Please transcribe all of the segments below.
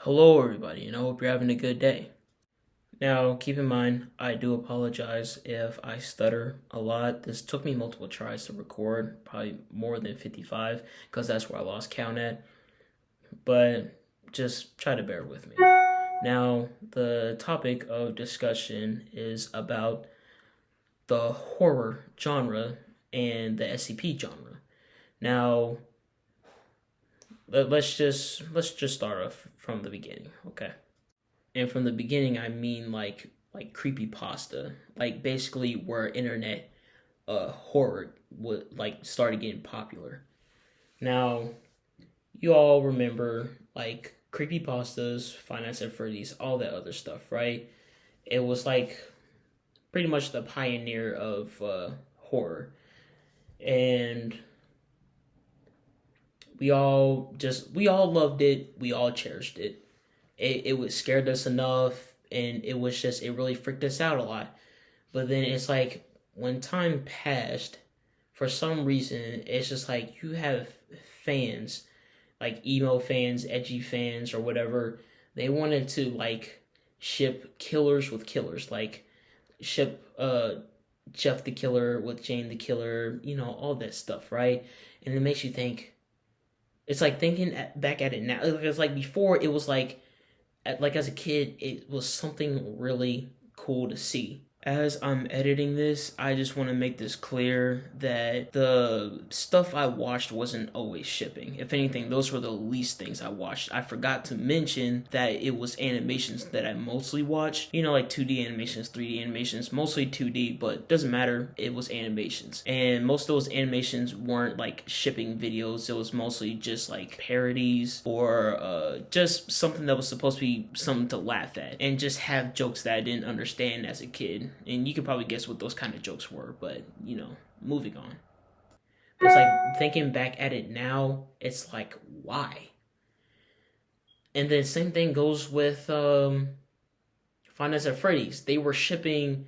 Hello, everybody, and I hope you're having a good day. Now, keep in mind, I do apologize if I stutter a lot. This took me multiple tries to record, probably more than 55, because that's where I lost count at. But just try to bear with me. Now, the topic of discussion is about the horror genre and the SCP genre. Now, let's just start off from the beginning, okay? And from the beginning, I mean like creepypasta, like basically where internet horror would like started getting popular. Now, you all remember like creepypastas, Five Nights at Freddy's, all that other stuff, right? It was like pretty much the pioneer of horror, and we all loved it. We all cherished it. It was scared us enough, and it really freaked us out a lot. But then it's like when time passed, for some reason it's just like you have fans, like emo fans, edgy fans, or whatever. They wanted to like ship killers with killers, like ship Jeff the killer with Jane the killer, all that stuff, right? And it makes you think. It's like back at it now. It's like before it was like as a kid, it was something really cool to see. As I'm editing this, I just want to make this clear that the stuff I watched wasn't always shipping. If anything, those were the least things I watched. I forgot to mention that it was animations that I mostly watched. Like 2D animations, 3D animations, mostly 2D, but doesn't matter. It was animations. And most of those animations weren't like shipping videos. It was mostly just like parodies or just something that was supposed to be something to laugh at and just have jokes that I didn't understand as a kid. And you could probably guess what those kind of jokes were, but moving on. But it's like thinking back at it now, it's like why? And then same thing goes with Five Nights at Freddy's. They were shipping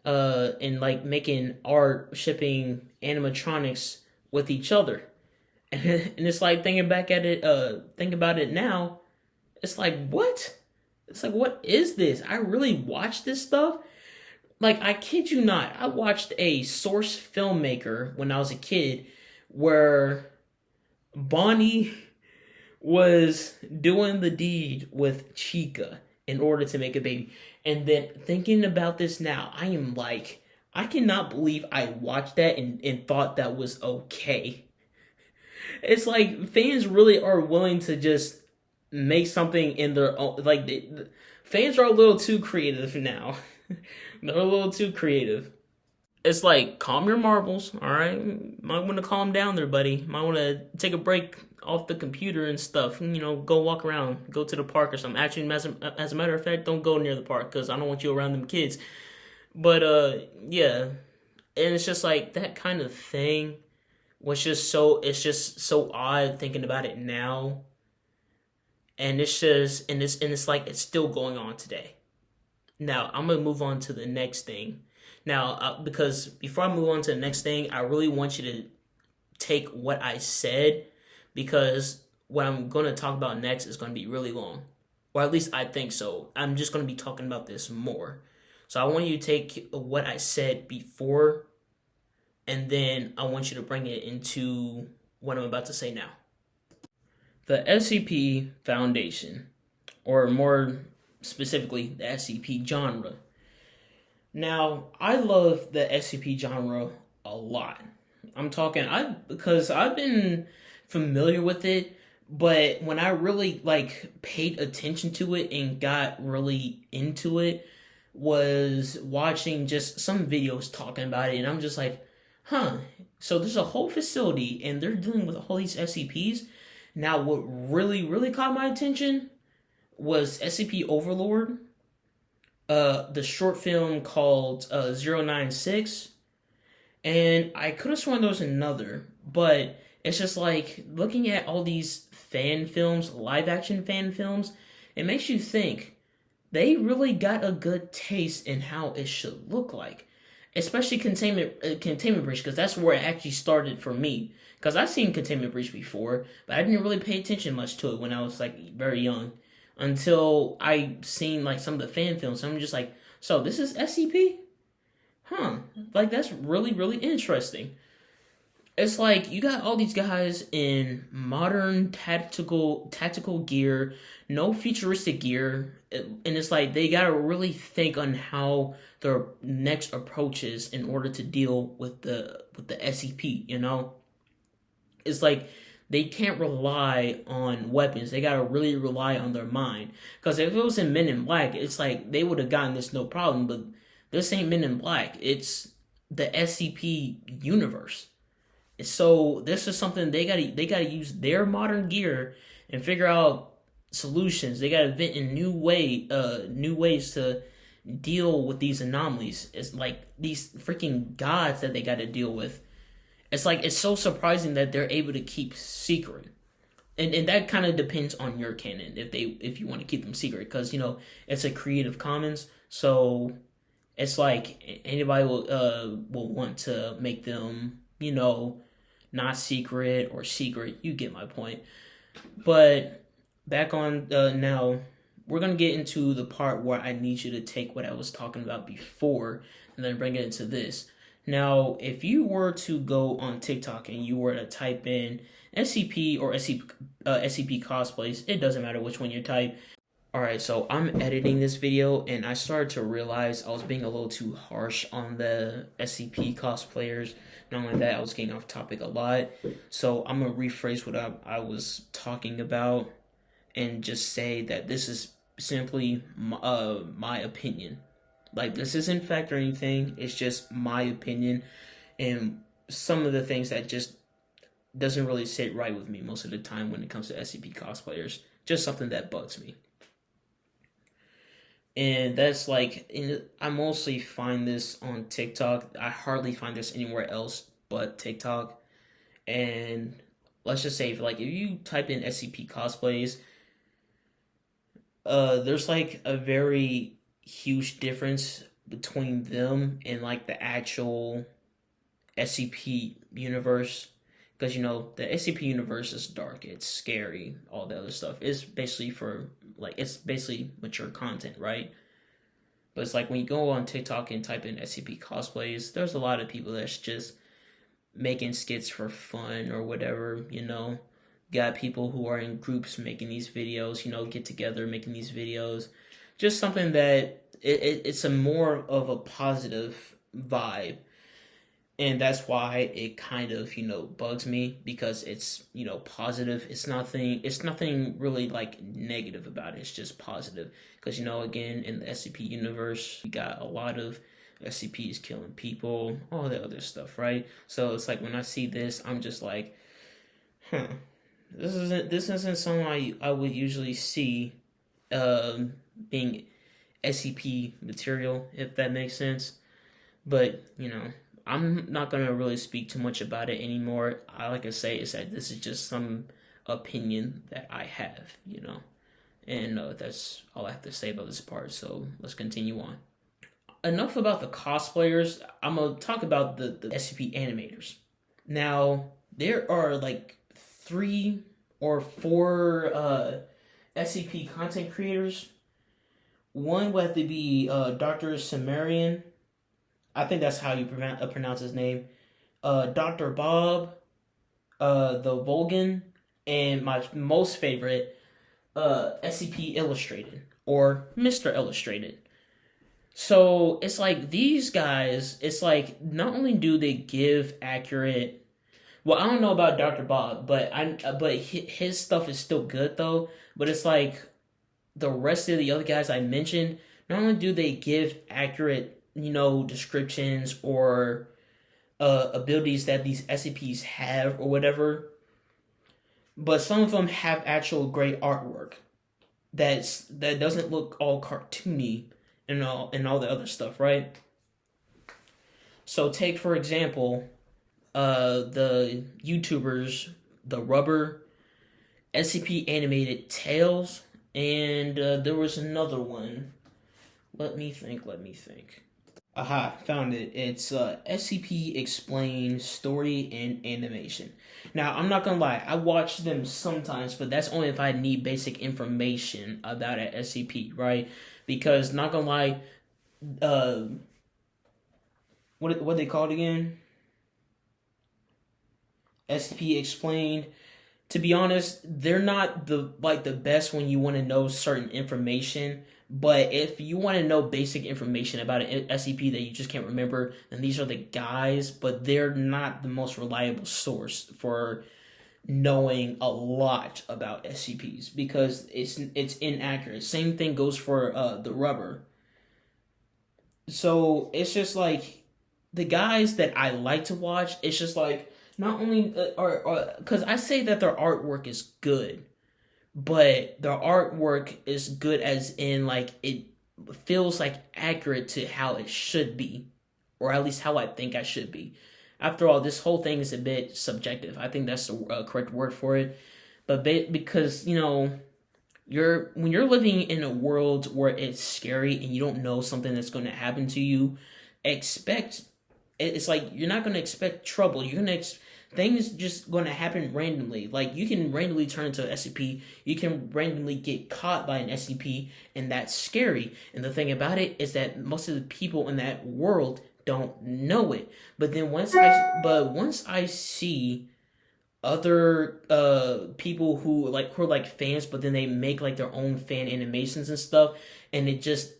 and like making art, shipping animatronics with each other. And it's like think about it now, it's like what? It's like what is this? I really watched this stuff? Like, I kid you not, I watched a Source filmmaker when I was a kid where Bonnie was doing the deed with Chica in order to make a baby. And then thinking about this now, I am like, I cannot believe I watched that and thought that was okay. It's like fans really are willing to just make something in their own, like, fans are a little too creative now. They're a little too creative. It's like, calm your marbles, all right? Might want to calm down there, buddy. Might want to take a break off the computer and stuff. Go walk around, go to the park or something. Actually, as a matter of fact, don't go near the park because I don't want you around them kids. But yeah, and it's just like that kind of thing was just so. It's just so odd thinking about it now, and it's like it's still going on today. Now, I'm going to move on to the next thing. Now, because before I move on to the next thing, I really want you to take what I said, because what I'm going to talk about next is going to be really long. Or at least I think so. I'm just going to be talking about this more. So I want you to take what I said before, and then I want you to bring it into what I'm about to say now. The SCP Foundation, or more specifically the SCP genre. Now, I love the SCP genre a lot. Because I've been familiar with it, but when I really like paid attention to it and got really into it was watching just some videos talking about it, and I'm just like, huh, so there's a whole facility and they're dealing with all these SCPs. Now, what really caught my attention was SCP Overlord, the short film called 096, and I could have sworn there was another, but it's just like looking at all these fan films, live action fan films, it makes you think they really got a good taste in how it should look like, especially Containment Breach, because that's where it actually started for me. Because I've seen Containment Breach before, but I didn't really pay attention much to it when I was like very young. until I seen like some of the fan films. I'm just like, so this is SCP? Huh. Like that's really, really interesting. It's like you got all these guys in modern tactical gear, no futuristic gear, and it's like they gotta really think on how their next approach is in order to deal with the SCP. You know, it's like they can't rely on weapons. They gotta really rely on their mind. Because if it was in Men in Black, it's like they would have gotten this no problem. But this ain't Men in Black. It's the SCP universe. So this is something they gotta use their modern gear and figure out solutions. They gotta invent in new ways to deal with these anomalies. It's like these freaking gods that they gotta deal with. It's like it's so surprising that they're able to keep secret. And that kind of depends on your canon if you want to keep them secret, because it's a Creative Commons, so it's like anybody will want to make them not secret or secret. You get my point. But back on now, we're gonna get into the part where I need you to take what I was talking about before and then bring it into this. Now, if you were to go on TikTok and you were to type in SCP or SCP cosplays, it doesn't matter which one you type. Alright, so I'm editing this video and I started to realize I was being a little too harsh on the SCP cosplayers. Not only that, I was getting off topic a lot. So I'm going to rephrase what I was talking about and just say that this is simply my opinion. Like, this isn't fact or anything. It's just my opinion and some of the things that just doesn't really sit right with me most of the time when it comes to SCP cosplayers. Just something that bugs me. And that's like, I mostly find this on TikTok. I hardly find this anywhere else but TikTok. And let's just say, if you type in SCP cosplays, there's like a very huge difference between them and like the actual SCP universe. Because the SCP universe is dark, it's scary, all the other stuff. It's basically it's basically mature content, right? But it's like when you go on TikTok and type in SCP cosplays, there's a lot of people that's just making skits for fun or whatever, Got people who are in groups making these videos, get together making these videos. Just something that it's a more of a positive vibe. And that's why it kind of, bugs me, because it's, positive. It's nothing really like negative about it. It's just positive. Because, again, in the SCP universe, we got a lot of SCPs killing people, all the other stuff, right? So it's like when I see this, I'm just like, this isn't something I would usually see being SCP material, if that makes sense. But, I'm not going to really speak too much about it anymore. Like I say, is that this is just some opinion that I have, And that's all I have to say about this part, so let's continue on. Enough about the cosplayers. I'm going to talk about the SCP animators. Now, there are like 3 or 4 SCP content creators. One would have to be Dr. Sumerian. I think that's how you pronounce his name. Dr. Bob, the Volgan, and my most favorite, SCP Illustrated, or Mr. Illustrated. So it's like these guys, it's like not only do they give accurate. Well, I don't know about Dr. Bob, but his stuff is still good though. But it's like the rest of the other guys I mentioned, not only do they give accurate descriptions or abilities that these SCPs have or whatever, but some of them have actual great artwork that doesn't look all cartoony and all the other stuff, right? So take for example the YouTubers, the Rubber, SCP Animated Tales, and there was another one. Let me think. Aha, found it. It's SCP Explained Story and Animation. Now, I'm not gonna lie, I watch them sometimes, but that's only if I need basic information about an SCP, right? Because not gonna lie, uh, what they called again? SCP Explained. To be honest, they're not the best when you want to know certain information. But if you want to know basic information about an SCP that you just can't remember, then these are the guys. But they're not the most reliable source for knowing a lot about SCPs because it's inaccurate. Same thing goes for the rubber. So it's just like the guys that I like to watch. It's just like not only or because I say that their artwork is good, but their artwork is good as in like it feels like accurate to how it should be, or at least how I think I should be. After all, this whole thing is a bit subjective. I think that's the correct word for it. But because you're when you're living in a world where it's scary and you don't know something that's going to happen to you, expect it's like you're not going to expect trouble. You're going to things just going to happen randomly. Like you can randomly turn into an SCP, you can randomly get caught by an SCP, and that's scary. And the thing about it is that most of the people in that world don't know it. But then once I see other people who are like fans, but then they make like their own fan animations and stuff, and it just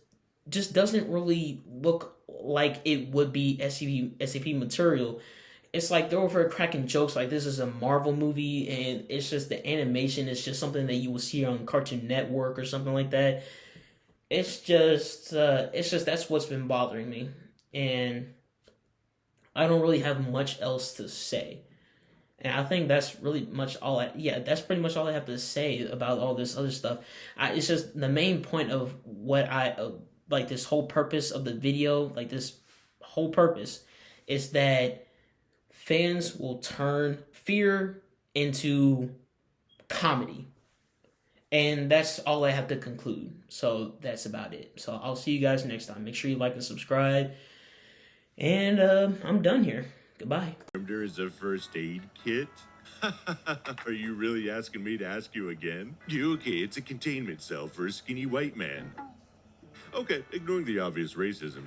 doesn't really look like it would be SCP material. It's like they're over cracking jokes like this is a Marvel movie, and it's just the animation is just something that you will see on Cartoon Network or something like that. It's just that's what's been bothering me, and I don't really have much else to say. And I think that's really much all that's pretty much all I have to say about all this other stuff. It's just the main point of what like this whole purpose of the video, like this whole purpose is that fans will turn fear into comedy. And that's all I have to conclude. So that's about it. So I'll see you guys next time. Make sure you like and subscribe. And I'm done here. Goodbye. Is a first aid kit? Are you really asking me to ask you again? You okay? It's a containment cell for a skinny white man. Okay, ignoring the obvious racism.